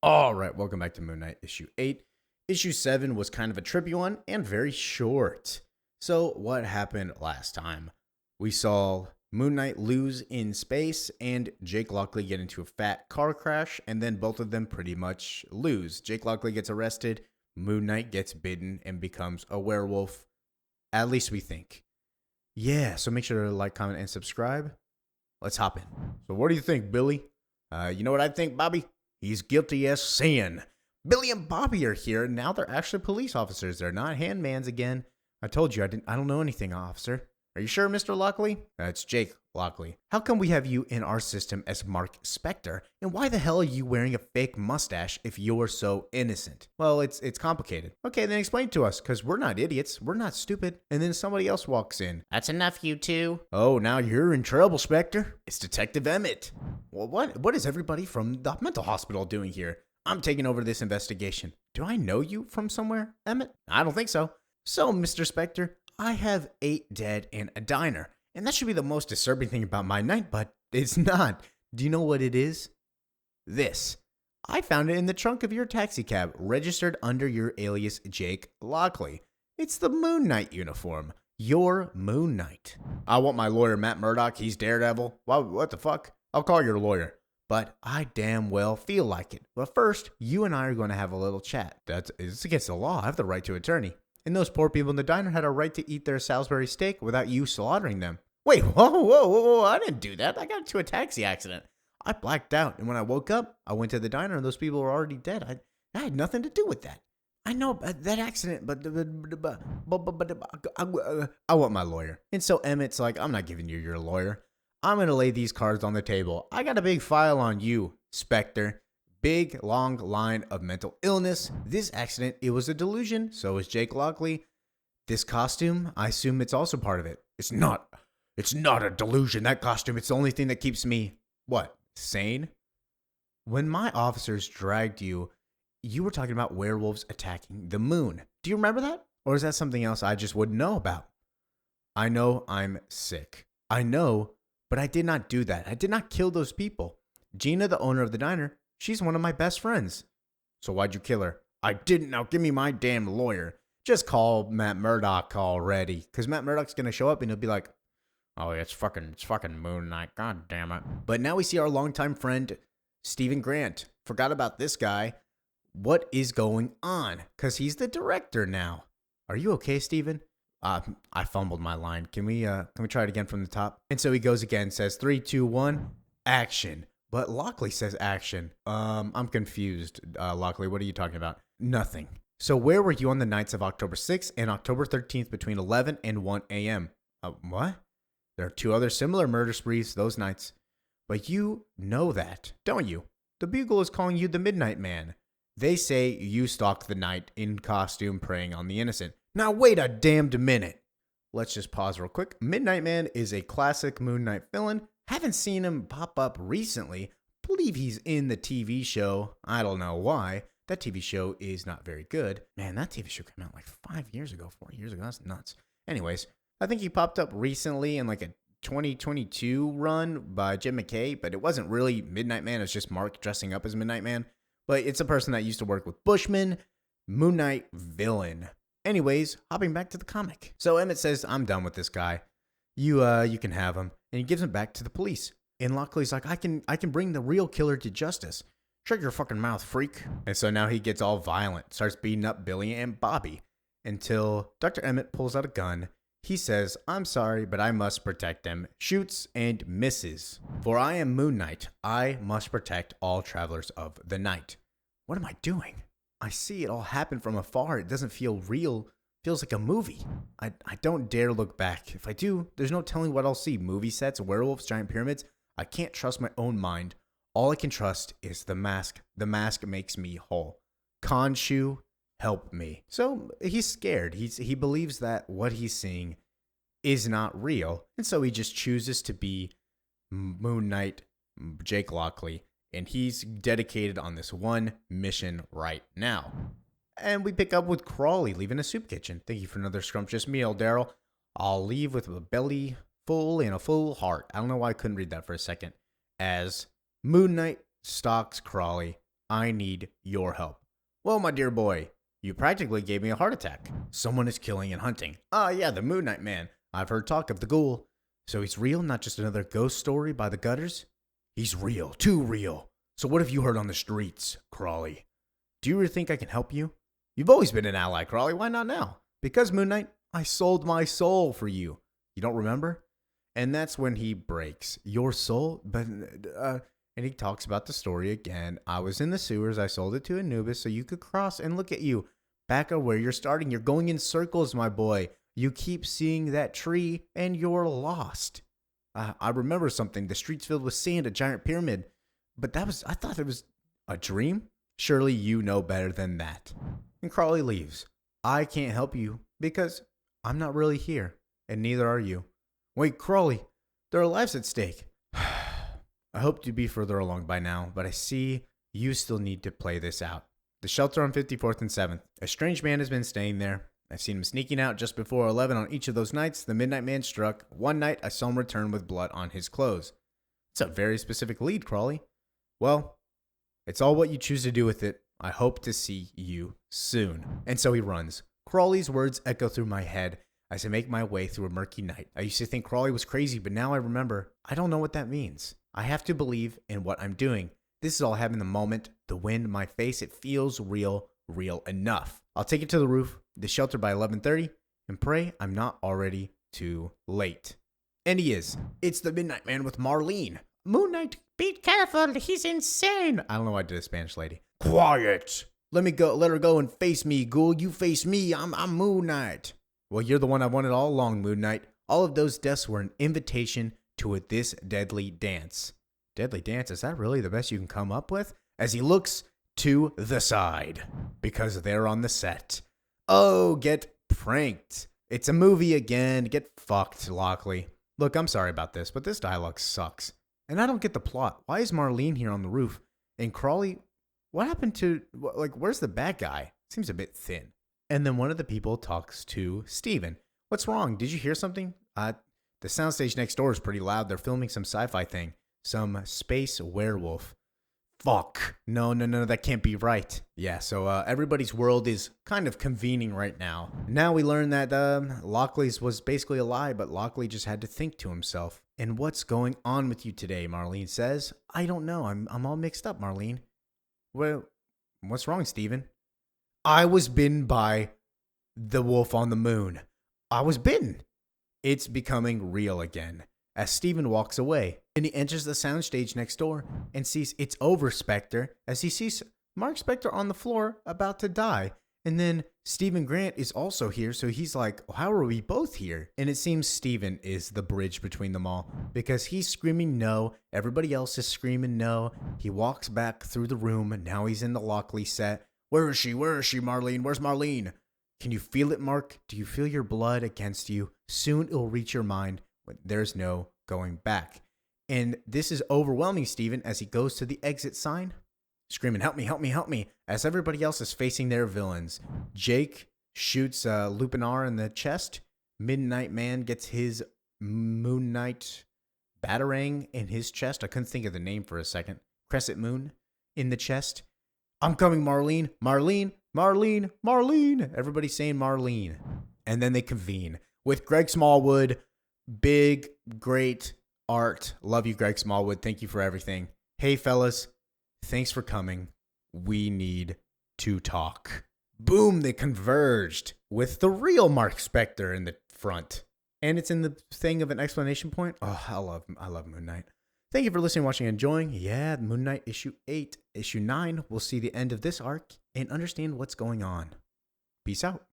All right, welcome back to Moon Knight issue 8. Issue 7 was kind of a trippy one and very short. So, what happened last time? We saw Moon Knight lose in space and Jake Lockley get into a fat car crash, and then both of them pretty much lose. Jake Lockley gets arrested, Moon Knight gets bitten and becomes a werewolf. At least we think. Yeah, so make sure to like, comment, and subscribe. Let's hop in. So, what do you think, Billy? You know what I think, Bobby? He's guilty as sin. Billy and Bobby are here, and now they're actually police officers. They're not handmans again. I told you I don't know anything, officer. Are you sure, Mr. Lockley? That's Jake Lockley. How come we have you in our system as Mark Spector? And why the hell are you wearing a fake mustache if you're so innocent? Well, it's complicated. Okay, then explain it to us, because we're not idiots. We're not stupid. And then somebody else walks in. That's enough, you two. Oh, now you're in trouble, Spector. It's Detective Emmett. Well, what is everybody from the mental hospital doing here? I'm taking over this investigation. Do I know you from somewhere, Emmett? I don't think so. So, Mr. Spector, I have 8 dead in a diner. And that should be the most disturbing thing about my night, but it's not. Do you know what it is? This. I found it in the trunk of your taxi cab, registered under your alias Jake Lockley. It's the Moon Knight uniform. Your Moon Knight. I want my lawyer, Matt Murdock. He's Daredevil. What the fuck? I'll call your lawyer. But I damn well feel like it. But first, you and I are going to have a little chat. It's against the law. I have the right to attorney. And those poor people in the diner had a right to eat their Salisbury steak without you slaughtering them. Wait, whoa, I didn't do that. I got into a taxi accident. I blacked out, and when I woke up, I went to the diner, and those people were already dead. I had nothing to do with that. I know that accident, but I want my lawyer. And so Emmett's like, I'm not giving you your lawyer. I'm going to lay these cards on the table. I got a big file on you, Spector. Big, long line of mental illness. This accident, it was a delusion. So is Jake Lockley. This costume, I assume it's also part of it. It's not a delusion. That costume, it's the only thing that keeps me, what, sane? When my officers dragged you, you were talking about werewolves attacking the moon. Do you remember that? Or is that something else I just wouldn't know about? I know I'm sick. I know, but I did not do that. I did not kill those people. Gina, the owner of the diner, she's one of my best friends. So why'd you kill her? I didn't. Now give me my damn lawyer. Just call Matt Murdock already. Because Matt Murdock's going to show up and he'll be like, oh, it's fucking Moon Knight. God damn it. But now we see our longtime friend, Stephen Grant. Forgot about this guy. What is going on? Because he's the director now. Are you okay, Stephen? I fumbled my line. Can we try it again from the top? And so he goes again, says 3, 2, 1, action. But Lockley says action. I'm confused, Lockley. What are you talking about? Nothing. So where were you on the nights of October 6th and October 13th between 11 and 1 a.m.? What? There are 2 other similar murder sprees those nights. But you know that, don't you? The Bugle is calling you the Midnight Man. They say you stalked the night in costume preying on the innocent. Now wait a damned minute. Let's just pause real quick. Midnight Man is a classic Moon Knight villain. Haven't seen him pop up recently. Believe he's in the TV show. I don't know why. That TV show is not very good. Man, that TV show came out like 5 years ago, 4 years ago. That's nuts. Anyways, I think he popped up recently in like a 2022 run by Jim McKay, but it wasn't really Midnight Man. It's just Mark dressing up as Midnight Man. But it's a person that used to work with Bushman, Moon Knight villain. Anyways, hopping back to the comic. So Emmett says, I'm done with this guy. You can have him. And he gives him back to the police. And Lockley's like, I can bring the real killer to justice. Shut your fucking mouth, freak. And so now he gets all violent, starts beating up Billy and Bobby. Until Dr. Emmett pulls out a gun. He says, I'm sorry, but I must protect them. Shoots and misses. For I am Moon Knight. I must protect all travelers of the night. What am I doing? I see it all happen from afar. It doesn't feel real. It feels like a movie. I don't dare look back. If I do, there's no telling what I'll see. Movie sets, werewolves, giant pyramids. I can't trust my own mind. All I can trust is the mask. The mask makes me whole. Khonshu, help me. So he's scared. He believes that what he's seeing is not real. And so he just chooses to be Moon Knight, Jake Lockley. And he's dedicated on this one mission right now. And we pick up with Crawley leaving a soup kitchen. Thank you for another scrumptious meal, Daryl. I'll leave with a belly full and a full heart. I don't know why I couldn't read that for a second. As Moon Knight stalks Crawley I need your help. Well, my dear boy, you practically gave me a heart attack. Someone is killing and hunting. Ah, yeah, the Moon Knight Man. I've heard talk of the ghoul. So he's real, not just another ghost story by the gutters? He's real, too real. So what have you heard on the streets, Crawley? Do you really think I can help you? You've always been an ally, Crawley. Why not now? Because, Moon Knight, I sold my soul for you. You don't remember? And that's when he breaks. Your soul? But, and he talks about the story again. I was in the sewers. I sold it to Anubis so you could cross, and look at you. Back at where you're starting. You're going in circles, my boy. You keep seeing that tree, and you're lost. I remember something. The streets filled with sand, a giant pyramid. But I thought it was a dream. Surely you know better than that. And Crawley leaves. I can't help you because I'm not really here, and neither are you. Wait, Crawley, there are lives at stake. I hoped to be further along by now, but I see you still need to play this out. The shelter on 54th and 7th. A strange man has been staying there. I've seen him sneaking out just before 11 on each of those nights. The Midnight Man struck. One night, I saw him return with blood on his clothes. It's a very specific lead, Crawley. Well, it's all what you choose to do with it. I hope to see you soon. And so he runs. Crawley's words echo through my head as I make my way through a murky night. I used to think Crawley was crazy, but now I remember I don't know what that means. I have to believe in what I'm doing. This is all having the moment, the wind, my face. It feels real enough. I'll take it to the roof, the shelter by 11:30, and pray I'm not already too late. And he is. It's the Midnight Man with Marlene. Moon Knight, be careful, he's insane. I don't know why I did a Spanish lady. Quiet. Let her go and face me, ghoul. You face me, I'm Moon Knight. Well, you're the one I wanted all along, Moon Knight. All of those deaths were an invitation to this deadly dance. Deadly dance? Is that really the best you can come up with? As he looks to the side, because they're on the set. Oh, get pranked. It's a movie again. Get fucked, Lockley. Look, I'm sorry about this, but this dialogue sucks. And I don't get the plot. Why is Marlene here on the roof? And Crawley, what happened to, where's the bad guy? Seems a bit thin. And then one of the people talks to Steven. What's wrong? Did you hear something? The soundstage next door is pretty loud. They're filming some sci-fi thing. Some space werewolf. Fuck. No, that can't be right. Yeah, so everybody's world is kind of convening right now. Now we learn that Lockley's was basically a lie, but Lockley just had to think to himself. And what's going on with you today, Marlene says. I don't know. I'm all mixed up, Marlene. Well, what's wrong, Steven? I was bitten by the wolf on the moon. I was bitten. It's becoming real again. As Steven walks away, and he enters the soundstage next door and sees it's over Spectre as he sees Mark Spector on the floor about to die. And then Steven Grant is also here, so he's like, how are we both here? And it seems Steven is the bridge between them all because he's screaming no. Everybody else is screaming no. He walks back through the room, and now he's in the Lockley set. Where is she, Marlene? Where's Marlene? Can you feel it, Mark? Do you feel your blood against you? Soon it'll reach your mind. There's no going back. And this is overwhelming Steven as he goes to the exit sign, screaming, help me, help me, help me, as everybody else is facing their villains. Jake shoots Lupinar in the chest. Midnight Man gets his Moon Knight Batarang in his chest. I couldn't think of the name for a second. Crescent Moon in the chest. I'm coming, Marlene, Marlene, Marlene, Marlene. Everybody's saying Marlene. And then they convene with Greg Smallwood. Big, great art. Love you, Greg Smallwood. Thank you for everything. Hey, fellas. Thanks for coming. We need to talk. Boom, they converged with the real Mark Spector in the front. And it's in the thing of an exclamation point. Oh, I love Moon Knight. Thank you for listening, watching, and enjoying. Yeah, Moon Knight issue 8. Issue 9, we'll see the end of this arc and understand what's going on. Peace out.